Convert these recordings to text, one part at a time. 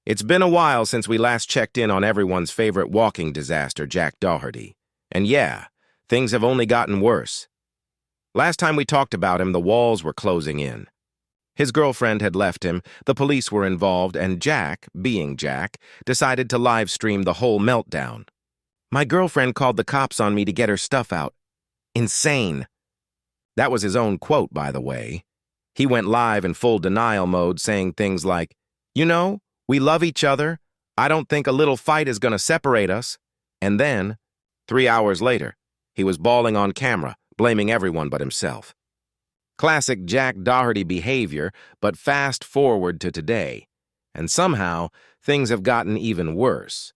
It's been a while since we last checked in on everyone's favorite walking disaster, Jack Doherty. And yeah, things have only gotten worse. Last time we talked about him, the walls were closing in. His girlfriend had left him, the police were involved, and Jack, being Jack, decided to live stream the whole meltdown. My girlfriend called the cops on me to get her stuff out. Insane. That was his own quote, by the way. He went live in full denial mode, saying things like, "You know, we love each other. I don't think a little fight is going to separate us." And then, 3 hours later, he was bawling on camera, blaming everyone but himself. Classic Jack Doherty behavior, but fast forward to today. And somehow, things have gotten even worse.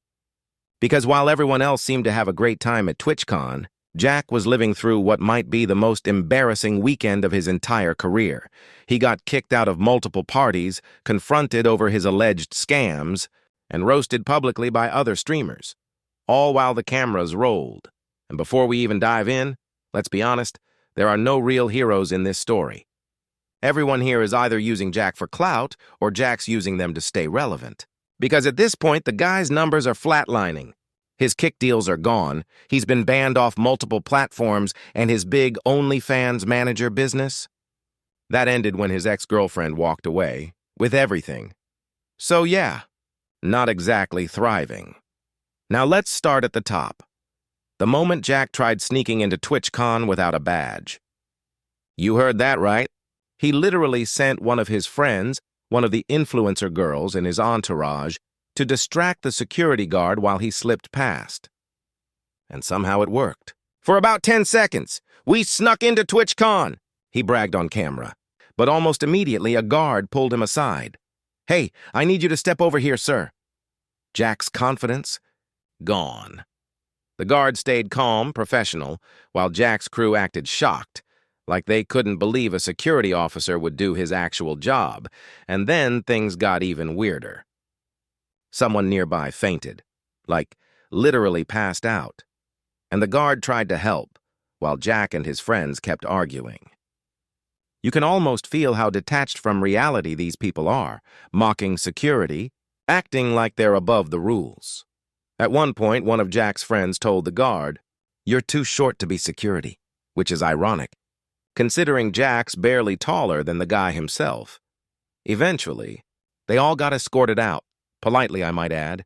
Because while everyone else seemed to have a great time at TwitchCon, Jack was living through what might be the most embarrassing weekend of his entire career. He got kicked out of multiple parties, confronted over his alleged scams, and roasted publicly by other streamers, all while the cameras rolled. And before we even dive in, let's be honest, there are no real heroes in this story. Everyone here is either using Jack for clout or Jack's using them to stay relevant. Because at this point, the guy's numbers are flatlining. His kick deals are gone, he's been banned off multiple platforms, and his big OnlyFans manager business? That ended when his ex-girlfriend walked away, with everything. So yeah, not exactly thriving. Now let's start at the top. The moment Jack tried sneaking into TwitchCon without a badge. You heard that right. He literally sent one of his friends, one of the influencer girls in his entourage, to distract the security guard while he slipped past. And somehow it worked. For about 10 seconds, we snuck into TwitchCon, he bragged on camera. But almost immediately, a guard pulled him aside. "Hey, I need you to step over here, sir." Jack's confidence? Gone. The guard stayed calm, professional, while Jack's crew acted shocked, like they couldn't believe a security officer would do his actual job. And then things got even weirder. Someone nearby fainted, like literally passed out, and the guard tried to help, while Jack and his friends kept arguing. You can almost feel how detached from reality these people are, mocking security, acting like they're above the rules. At one point, one of Jack's friends told the guard, "You're too short to be security," which is ironic, considering Jack's barely taller than the guy himself. Eventually, they all got escorted out. Politely, I might add.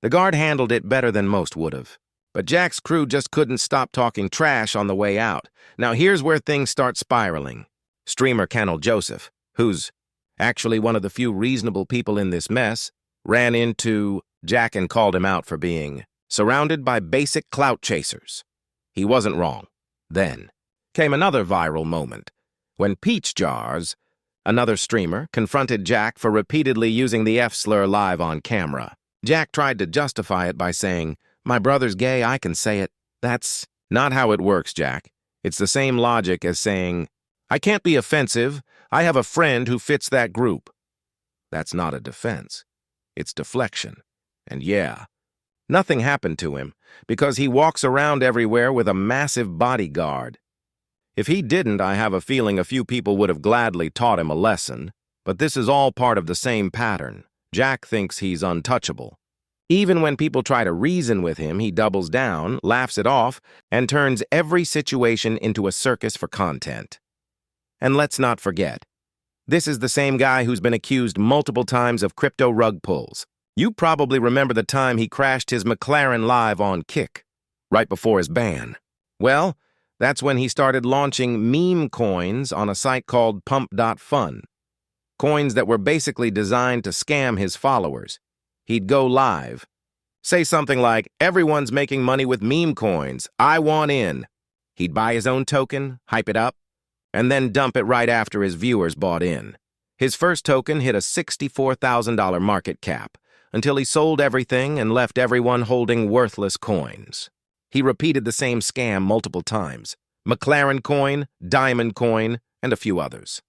The guard handled it better than most would have. But Jack's crew just couldn't stop talking trash on the way out. Now here's where things start spiraling. Streamer Canel Joseph, who's actually one of the few reasonable people in this mess, ran into Jack and called him out for being surrounded by basic clout chasers. He wasn't wrong. Then came another viral moment, when PeachJars, another streamer, confronted Jack for repeatedly using the F-slur live on camera. Jack tried to justify it by saying, "My brother's gay, I can say it." That's not how it works, Jack. It's the same logic as saying, "I can't be offensive, I have a friend who fits that group." That's not a defense. It's deflection. And yeah, nothing happened to him, because he walks around everywhere with a massive bodyguard. If he didn't, I have a feeling a few people would have gladly taught him a lesson. But this is all part of the same pattern. Jack thinks he's untouchable. Even when people try to reason with him, he doubles down, laughs it off, and turns every situation into a circus for content. And let's not forget, this is the same guy who's been accused multiple times of crypto rug pulls. You probably remember the time he crashed his McLaren live on Kick, right before his ban. Well, that's when he started launching meme coins on a site called pump.fun. Coins that were basically designed to scam his followers. He'd go live, say something like, "Everyone's making money with meme coins, I want in." He'd buy his own token, hype it up, and then dump it right after his viewers bought in. His first token hit a $64,000 market cap, until he sold everything and left everyone holding worthless coins. He repeated the same scam multiple times. McLaren coin, Diamond coin, and a few others.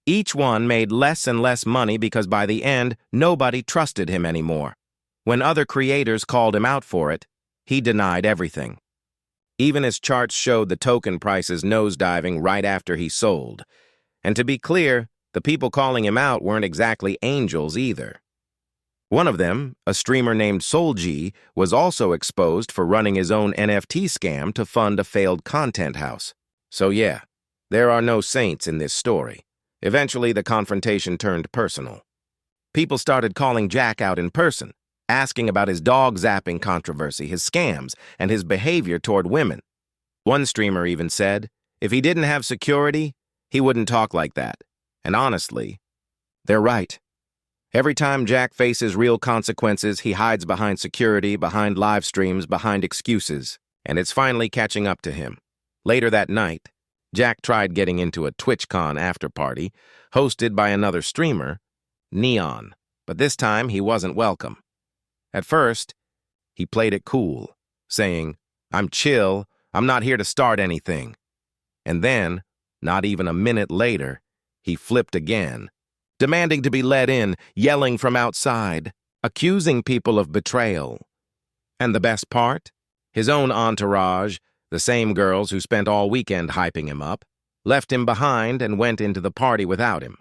Each one made less and less money because by the end, nobody trusted him anymore. When other creators called him out for it, he denied everything. Even his charts showed the token prices nosediving right after he sold. And to be clear, the people calling him out weren't exactly angels either. One of them, a streamer named Solji, was also exposed for running his own NFT scam to fund a failed content house. So yeah, there are no saints in this story. Eventually, the confrontation turned personal. People started calling Jack out in person, asking about his dog zapping controversy, his scams, and his behavior toward women. One streamer even said, if he didn't have security, he wouldn't talk like that. And honestly, they're right. Every time Jack faces real consequences, he hides behind security, behind live streams, behind excuses, and it's finally catching up to him. Later that night, Jack tried getting into a TwitchCon after-party, hosted by another streamer, Neon, but this time he wasn't welcome. At first, he played it cool, saying, I'm chill, I'm not here to start anything. And then, not even a minute later, he flipped again, demanding to be let in, yelling from outside, accusing people of betrayal. And the best part? His own entourage, the same girls who spent all weekend hyping him up, left him behind and went into the party without him.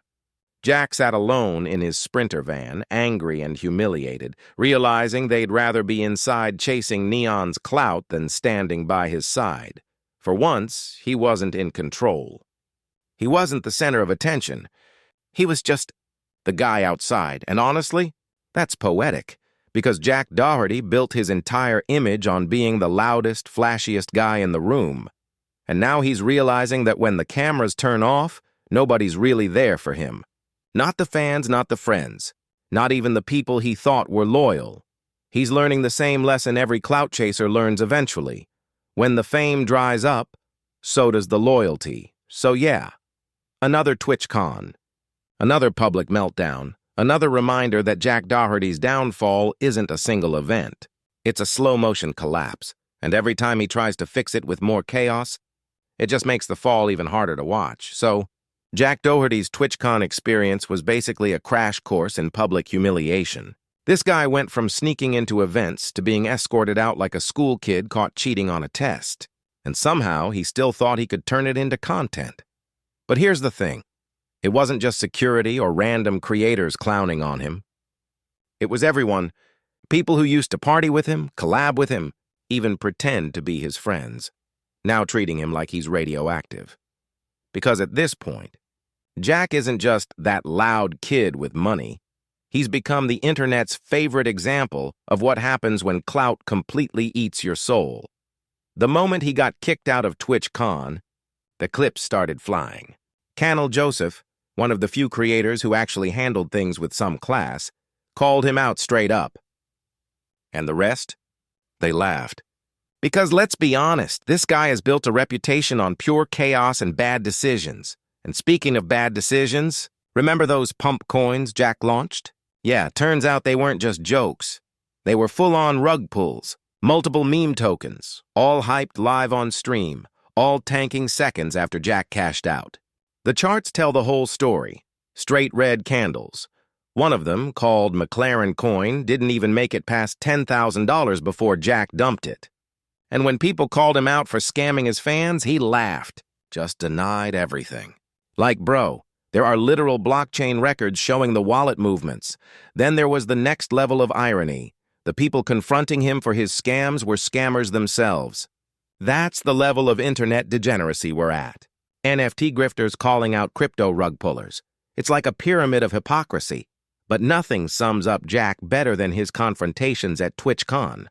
Jack sat alone in his Sprinter van, angry and humiliated, realizing they'd rather be inside chasing Neon's clout than standing by his side. For once, he wasn't in control. He wasn't the center of attention. He was just the guy outside, and honestly, that's poetic, because Jack Doherty built his entire image on being the loudest, flashiest guy in the room. And now he's realizing that when the cameras turn off, nobody's really there for him. Not the fans, not the friends, not even the people he thought were loyal. He's learning the same lesson every clout chaser learns eventually. When the fame dries up, so does the loyalty. So yeah, another TwitchCon, another public meltdown, another reminder that Jack Doherty's downfall isn't a single event. It's a slow-motion collapse, and every time he tries to fix it with more chaos, it just makes the fall even harder to watch. So, Jack Doherty's TwitchCon experience was basically a crash course in public humiliation. This guy went from sneaking into events to being escorted out like a school kid caught cheating on a test. And somehow, he still thought he could turn it into content. But here's the thing. It wasn't just security or random creators clowning on him. It was everyone. People who used to party with him, collab with him, even pretend to be his friends, now treating him like he's radioactive. Because at this point, Jack isn't just that loud kid with money. He's become the internet's favorite example of what happens when clout completely eats your soul. The moment he got kicked out of TwitchCon, the clips started flying. Canel Joseph, one of the few creators who actually handled things with some class, called him out straight up. And the rest? They laughed. Because let's be honest, this guy has built a reputation on pure chaos and bad decisions. And speaking of bad decisions, remember those pump coins Jack launched? Yeah, turns out they weren't just jokes. They were full-on rug pulls, multiple meme tokens, all hyped live on stream, all tanking seconds after Jack cashed out. The charts tell the whole story. Straight red candles. One of them, called McLaren Coin, didn't even make it past $10,000 before Jack dumped it. And when people called him out for scamming his fans, he laughed, just denied everything. Like, bro, there are literal blockchain records showing the wallet movements. Then there was the next level of irony. The people confronting him for his scams were scammers themselves. That's the level of internet degeneracy we're at. NFT grifters calling out crypto rug pullers. It's like a pyramid of hypocrisy. But nothing sums up Jack better than his confrontations at TwitchCon.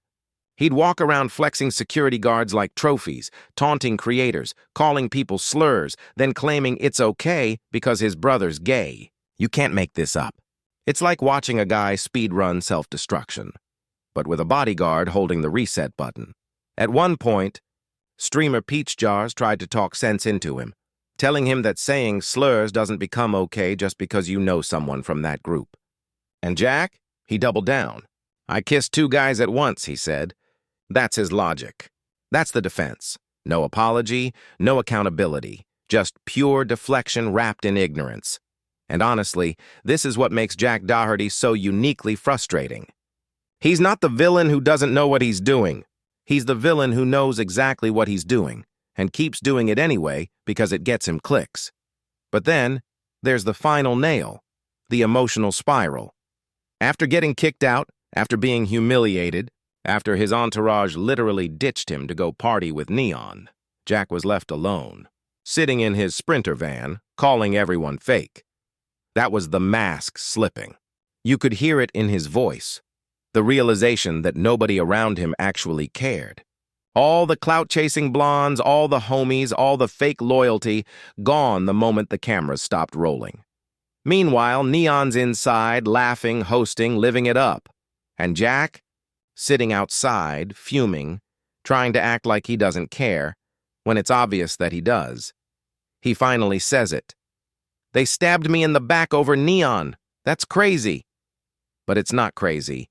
He'd walk around flexing security guards like trophies, taunting creators, calling people slurs, then claiming it's okay because his brother's gay. You can't make this up. It's like watching a guy speedrun self-destruction, but with a bodyguard holding the reset button. At one point, streamer PeachJars tried to talk sense into him, telling him that saying slurs doesn't become okay just because you know someone from that group. And Jack? He doubled down. I kissed two guys at once, he said. That's his logic. That's the defense. No apology, no accountability, just pure deflection wrapped in ignorance. And honestly, this is what makes Jack Doherty so uniquely frustrating. He's not the villain who doesn't know what he's doing. He's the villain who knows exactly what he's doing and keeps doing it anyway because it gets him clicks. But then, there's the final nail, the emotional spiral. After getting kicked out, after being humiliated, after his entourage literally ditched him to go party with Neon, Jack was left alone, sitting in his Sprinter van, calling everyone fake. That was the mask slipping. You could hear it in his voice, the realization that nobody around him actually cared. All the clout-chasing blondes, all the homies, all the fake loyalty, gone the moment the cameras stopped rolling. Meanwhile, Neon's inside, laughing, hosting, living it up. And Jack, sitting outside, fuming, trying to act like he doesn't care, when it's obvious that he does. He finally says it. "They stabbed me in the back over Neon. That's crazy." But it's not crazy.